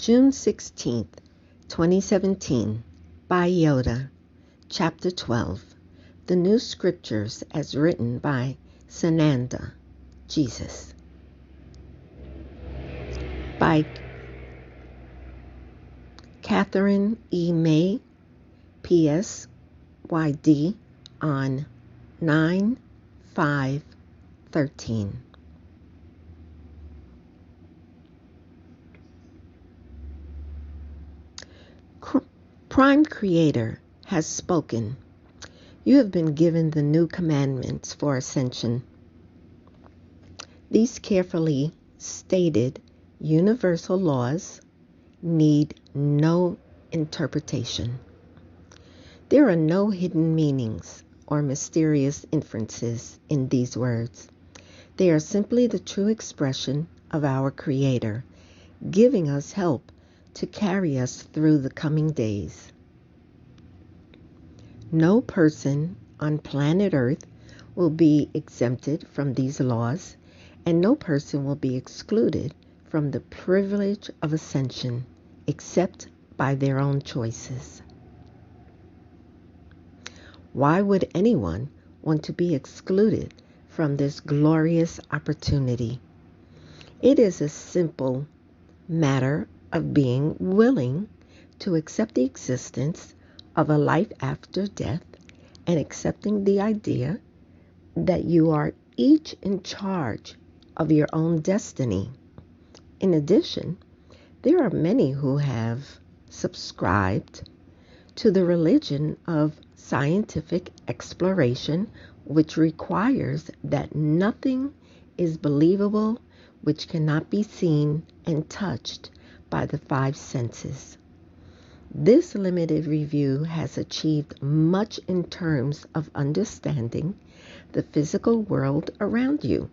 June 16th, 2017, by Yoda, Chapter 12, The New Scriptures as written by Sananda, Jesus. By Catherine E. May, PSYD, on 9/5/13. Prime Creator has spoken. You have been given the new commandments for ascension. These carefully stated universal laws need no interpretation. There are no hidden meanings or mysterious inferences in these words. They are simply the true expression of our Creator, giving us help to carry us through the coming days. No person on planet Earth will be exempted from these laws, and no person will be excluded from the privilege of ascension except by their own choices. Why would anyone want to be excluded from this glorious opportunity? It is a simple matter of being willing to accept the existence of a life after death and accepting the idea that you are each in charge of your own destiny. In addition, there are many who have subscribed to the religion of scientific exploration, which requires that nothing is believable which cannot be seen and touched by the five senses. This limited review has achieved much in terms of understanding the physical world around you,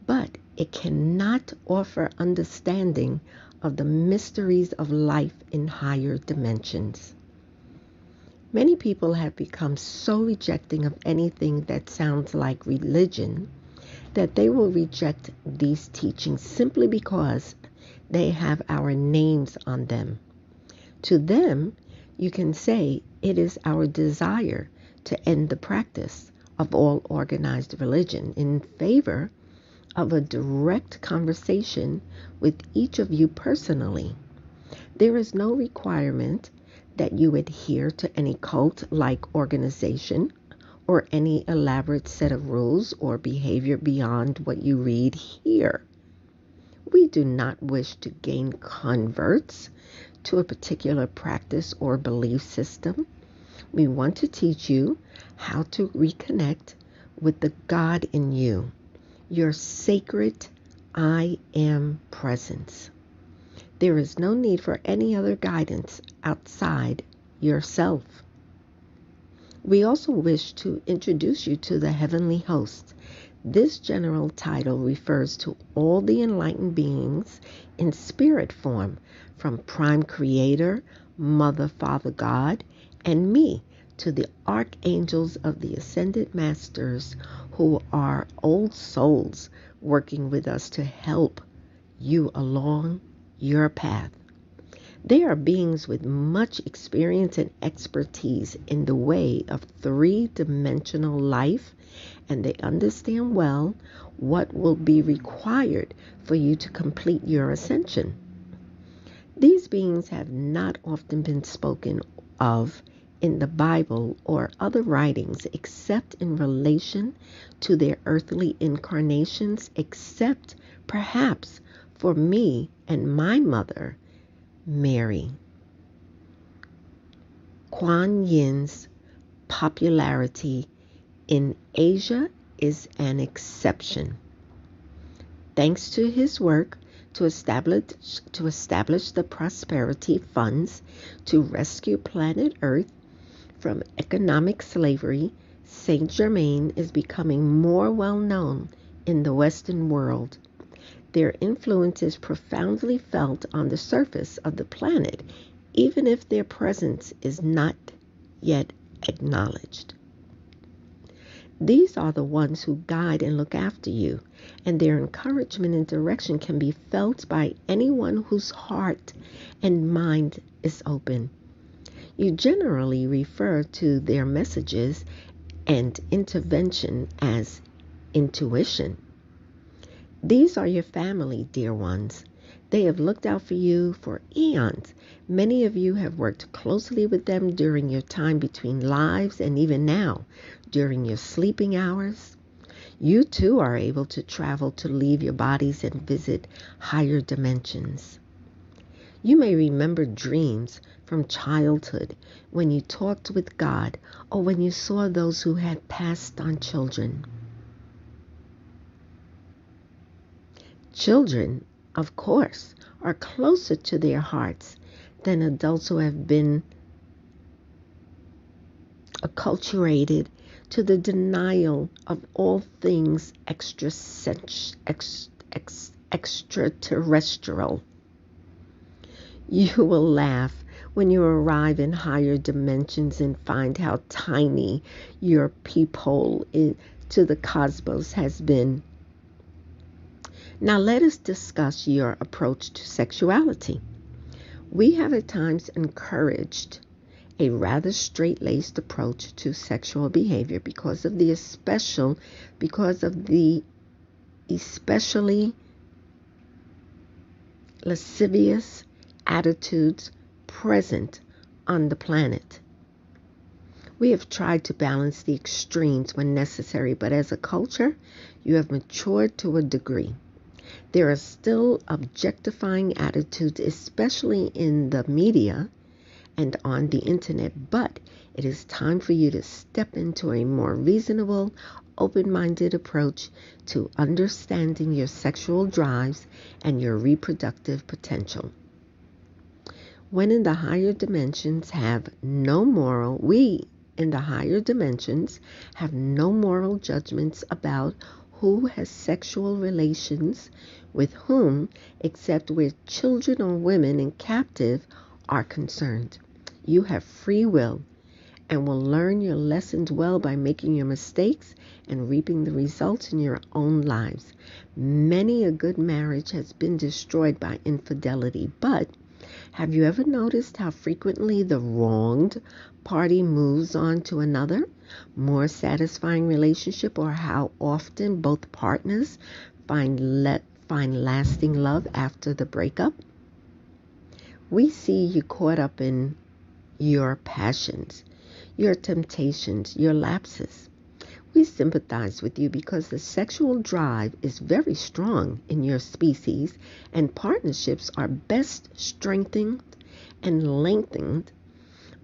but it cannot offer understanding of the mysteries of life in higher dimensions. Many people have become so rejecting of anything that sounds like religion that they will reject these teachings simply because they have our names on them. To them, you can say it is our desire to end the practice of all organized religion in favor of a direct conversation with each of you personally. There is no requirement that you adhere to any cult-like organization or any elaborate set of rules or behavior beyond what you read here. We do not wish to gain converts to a particular practice or belief system. We want to teach you how to reconnect with the God in you, your sacred I Am presence. There is no need for any other guidance outside yourself. We also wish to introduce you to the heavenly host. This general title refers to all the enlightened beings in spirit form, from Prime Creator, Mother, Father God, and me, to the archangels of the ascended masters who are old souls working with us to help you along your path. They are beings with much experience and expertise in the way of three-dimensional life, and they understand well what will be required for you to complete your ascension. These beings have not often been spoken of in the Bible or other writings except in relation to their earthly incarnations, except perhaps for me and my mother, Mary. Kuan Yin's popularity in Asia is an exception. Thanks to his work to establish the prosperity funds to rescue planet Earth from economic slavery, Saint Germain is becoming more well known in the Western world. Their influence is profoundly felt on the surface of the planet, even if their presence is not yet acknowledged. These are the ones who guide and look after you, and their encouragement and direction can be felt by anyone whose heart and mind is open. You generally refer to their messages and intervention as intuition. These are your family, dear ones. They have looked out for you for eons. Many of you have worked closely with them during your time between lives and even now, during your sleeping hours. You too are able to travel to leave your bodies and visit higher dimensions. You may remember dreams from childhood when you talked with God or when you saw those who had passed on children. Children, of course, are closer to their hearts than adults who have been acculturated to the denial of all things extraterrestrial. You will laugh when you arrive in higher dimensions and find how tiny your peephole to the cosmos has been. Now let us discuss your approach to sexuality. We have at times encouraged a rather straight-laced approach to sexual behavior because of the especially lascivious attitudes present on the planet. We have tried to balance the extremes when necessary, but as a culture, you have matured to a degree. There are still objectifying attitudes, especially in the media and on the internet, but it is time for you to step into a more reasonable, open-minded approach to understanding your sexual drives and your reproductive potential. We in the higher dimensions have no moral judgments about who has sexual relations with whom, except where children or women and captive are concerned. You have free will and will learn your lessons well by making your mistakes and reaping the results in your own lives. Many a good marriage has been destroyed by infidelity, but have you ever noticed how frequently the wronged party moves on to another, more satisfying relationship, or how often both partners find lasting love after the breakup? We see you caught up in your passions, your temptations, your lapses. We sympathize with you because the sexual drive is very strong in your species, and partnerships are best strengthened and lengthened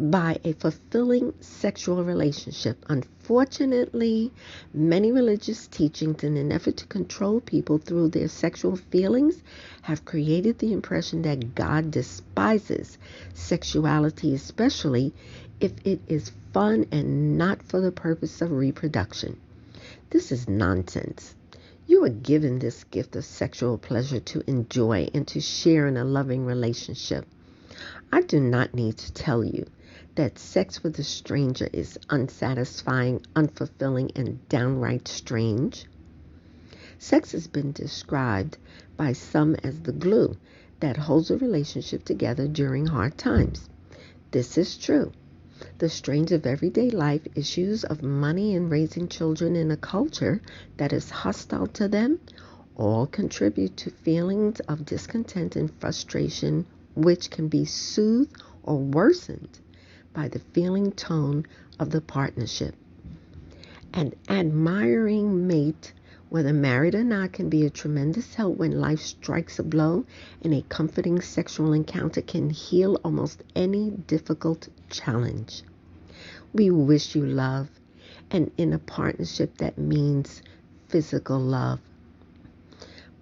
by a fulfilling sexual relationship. Unfortunately, many religious teachings in an effort to control people through their sexual feelings have created the impression that God despises sexuality, especially if it is fun and not for the purpose of reproduction. This is nonsense. You are given this gift of sexual pleasure to enjoy and to share in a loving relationship. I do not need to tell you that sex with a stranger is unsatisfying, unfulfilling, and downright strange. Sex has been described by some as the glue that holds a relationship together during hard times. This is true. The strains of everyday life, issues of money and raising children in a culture that is hostile to them, all contribute to feelings of discontent and frustration, which can be soothed or worsened by the feeling tone of the partnership. An admiring mate, whether married or not, can be a tremendous help when life strikes a blow, and a comforting sexual encounter can heal almost any difficult challenge. We wish you love, and in a partnership that means physical love.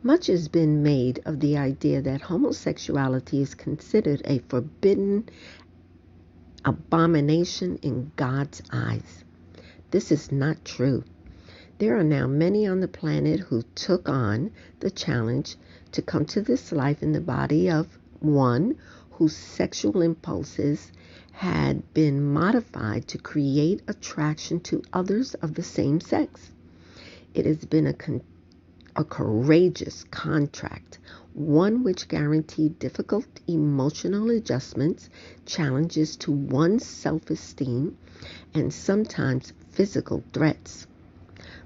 Much has been made of the idea that homosexuality is considered a forbidden abomination in God's eyes. This is not true. There are now many on the planet who took on the challenge to come to this life in the body of one whose sexual impulses had been modified to create attraction to others of the same sex. It has been a courageous contract, one which guaranteed difficult emotional adjustments, challenges to one's self-esteem, and sometimes physical threats.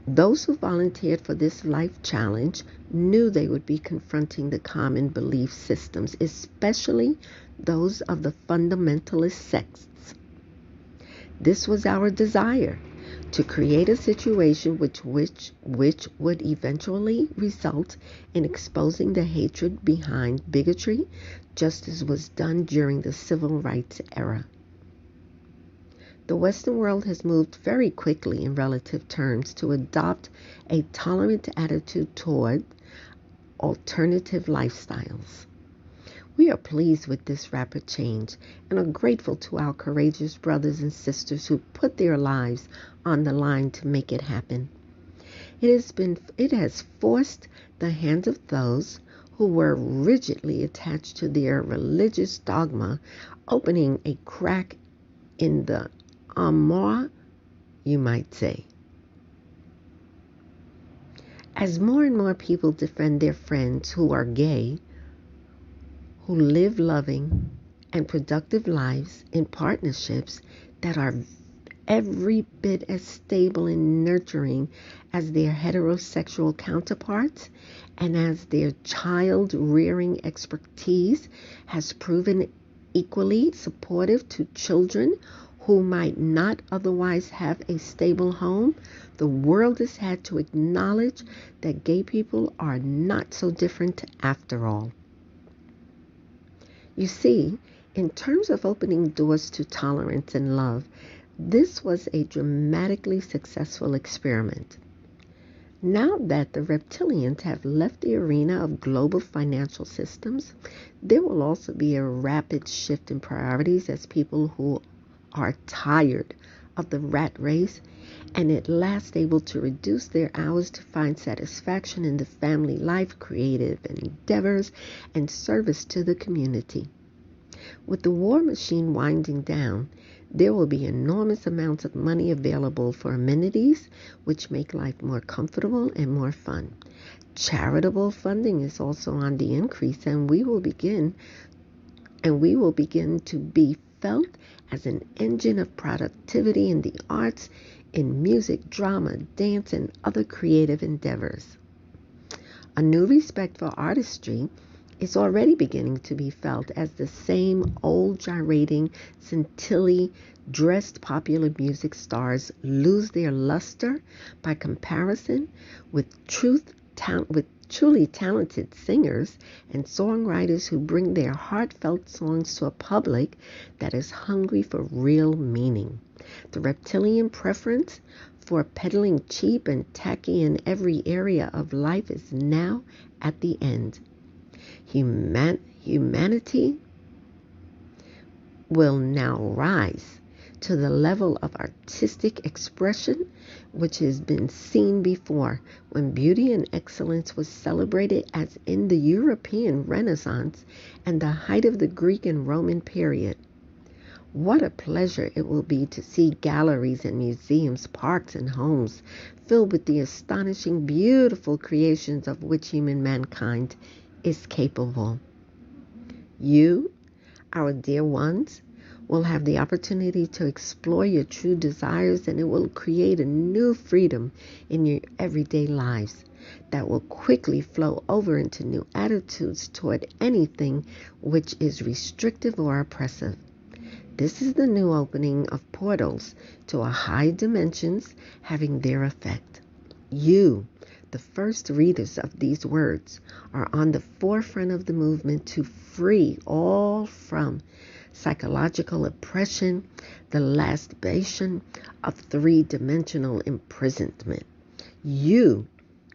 Those who volunteered for this life challenge knew they would be confronting the common belief systems, especially those of the fundamentalist sects. This was our desire, to create a situation which would eventually result in exposing the hatred behind bigotry, just as was done during the civil rights era. The Western world has moved very quickly in relative terms to adopt a tolerant attitude toward alternative lifestyles. We are pleased with this rapid change and are grateful to our courageous brothers and sisters who put their lives on the line to make it happen. It has forced the hands of those who were rigidly attached to their religious dogma, opening a crack in the armor, you might say. As more and more people defend their friends who are gay, who live loving and productive lives in partnerships that are every bit as stable and nurturing as their heterosexual counterparts, and as their child rearing expertise has proven equally supportive to children who might not otherwise have a stable home, the world has had to acknowledge that gay people are not so different after all. You see, in terms of opening doors to tolerance and love, this was a dramatically successful experiment. Now that the reptilians have left the arena of global financial systems, there will also be a rapid shift in priorities as people who are tired of the rat race and at last able to reduce their hours to find satisfaction in the family life, creative endeavors, and service to the community. With the war machine winding down, there will be enormous amounts of money available for amenities which make life more comfortable and more fun. Charitable funding is also on the increase, and we will begin to be felt as an engine of productivity in the arts, in music, drama, dance, and other creative endeavors. A new respect for artistry is already beginning to be felt as the same old gyrating, scintillly dressed popular music stars lose their luster by comparison with truly talented singers and songwriters who bring their heartfelt songs to a public that is hungry for real meaning. The reptilian preference for peddling cheap and tacky in every area of life is now at the end. Humanity will now rise to the level of artistic expression which has been seen before, when beauty and excellence was celebrated as in the European Renaissance and the height of the Greek and Roman period. What a pleasure it will be to see galleries and museums, parks and homes filled with the astonishing, beautiful creations of which human mankind is capable. You, our dear ones, will have the opportunity to explore your true desires, and it will create a new freedom in your everyday lives that will quickly flow over into new attitudes toward anything which is restrictive or oppressive. This is the new opening of portals to a high dimensions having their effect. You, the first readers of these words, are on the forefront of the movement to free all from psychological oppression, the lastration of three-dimensional imprisonment. You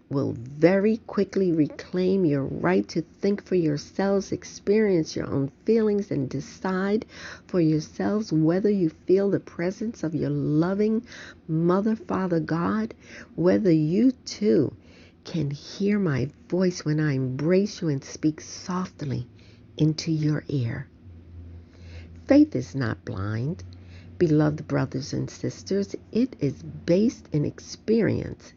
will very quickly reclaim your right to think for yourselves, experience your own feelings, and decide for yourselves whether you feel the presence of your loving Mother, Father, God, whether you too can hear my voice when I embrace you and speak softly into your ear. Faith is not blind. Beloved brothers and sisters, it is based in experience.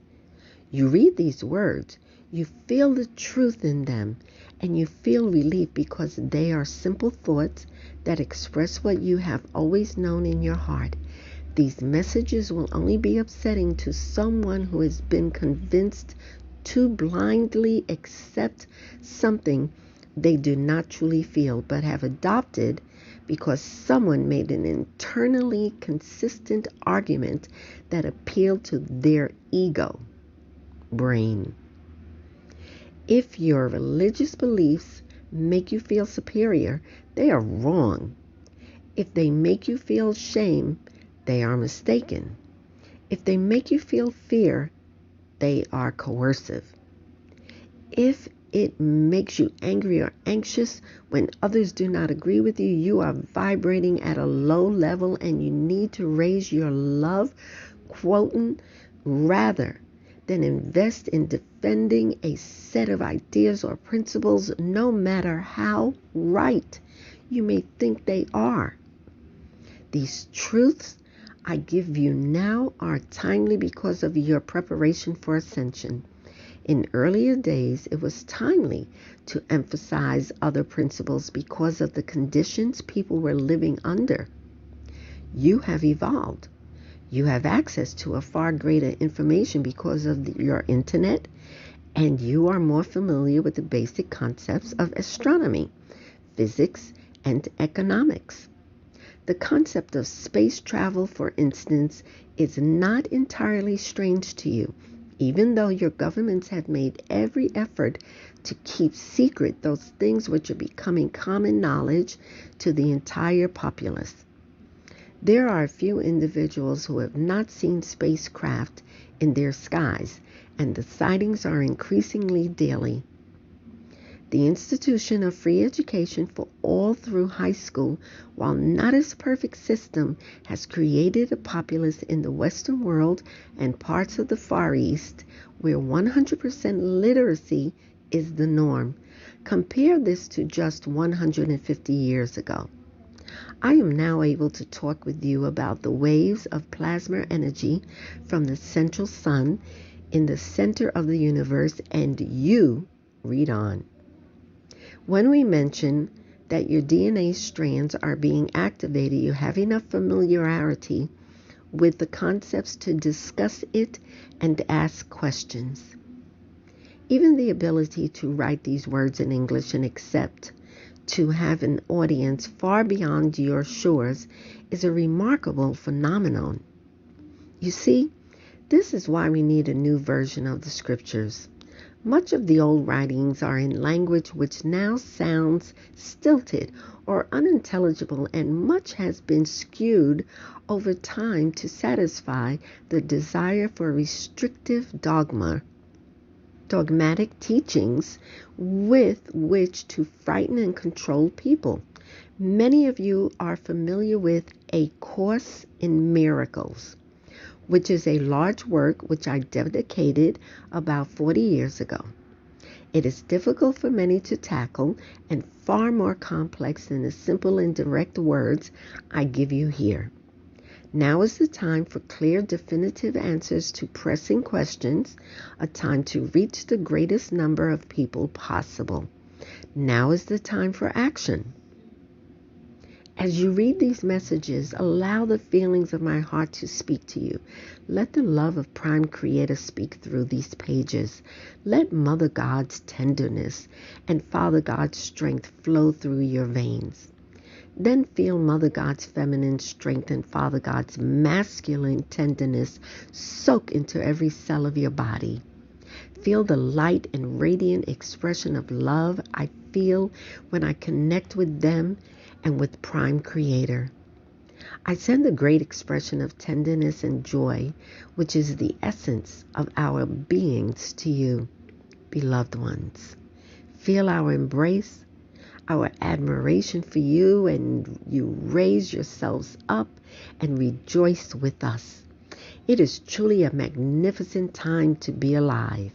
You read these words, you feel the truth in them, and you feel relief because they are simple thoughts that express what you have always known in your heart. These messages will only be upsetting to someone who has been convinced to blindly accept something they do not truly feel, but have adopted because someone made an internally consistent argument that appealed to their ego brain. If your religious beliefs make you feel superior, they are wrong. If they make you feel shame, they are mistaken. If they make you feel fear, they are coercive. If it makes you angry or anxious when others do not agree with you, you are vibrating at a low level and you need to raise your love quotient rather than invest in defending a set of ideas or principles, no matter how right you may think they are. These truths I give you now are timely because of your preparation for ascension. In earlier days, it was timely to emphasize other principles because of the conditions people were living under. You have evolved. You have access to a far greater information because of your internet, and you are more familiar with the basic concepts of astronomy, physics, and economics. The concept of space travel, for instance, is not entirely strange to you, even though your governments have made every effort to keep secret those things which are becoming common knowledge to the entire populace. There are a few individuals who have not seen spacecraft in their skies, and the sightings are increasingly daily. The institution of free education for all through high school, while not a perfect system, has created a populace in the Western world and parts of the Far East where 100% literacy is the norm. Compare this to just 150 years ago. I am now able to talk with you about the waves of plasma energy from the central sun in the center of the universe, and you read on. When we mention that your DNA strands are being activated, you have enough familiarity with the concepts to discuss it and ask questions. Even the ability to write these words in English and accept to have an audience far beyond your shores is a remarkable phenomenon. You see, this is why we need a new version of the scriptures. Much of the old writings are in language which now sounds stilted or unintelligible, and much has been skewed over time to satisfy the desire for restrictive dogmatic teachings with which to frighten and control people. Many of you are familiar with A Course in Miracles, which is a large work which I dedicated about 40 years ago. It is difficult for many to tackle and far more complex than the simple and direct words I give you here. Now is the time for clear, definitive answers to pressing questions, a time to reach the greatest number of people possible. Now is the time for action. As you read these messages, allow the feelings of my heart to speak to you. Let the love of Prime Creator speak through these pages. Let Mother God's tenderness and Father God's strength flow through your veins. Then feel Mother God's feminine strength and Father God's masculine tenderness soak into every cell of your body. Feel the light and radiant expression of love I feel when I connect with them and with Prime Creator. I send a great expression of tenderness and joy, which is the essence of our beings, to you, beloved ones. Feel our embrace, our admiration for you, and you raise yourselves up and rejoice with us. It is truly a magnificent time to be alive.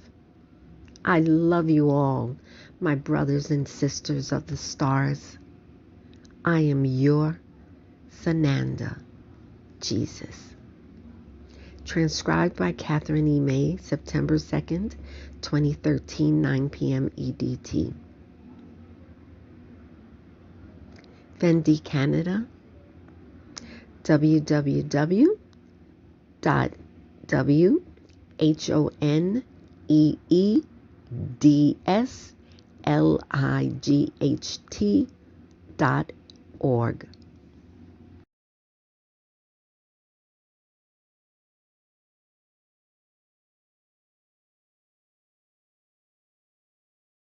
I love you all, my brothers and sisters of the stars. I am your Sananda, Jesus. Transcribed by Catherine E. May, September 2nd, 2013, 9 p.m. EDT. Fendi Canada, www.honeedslight.org.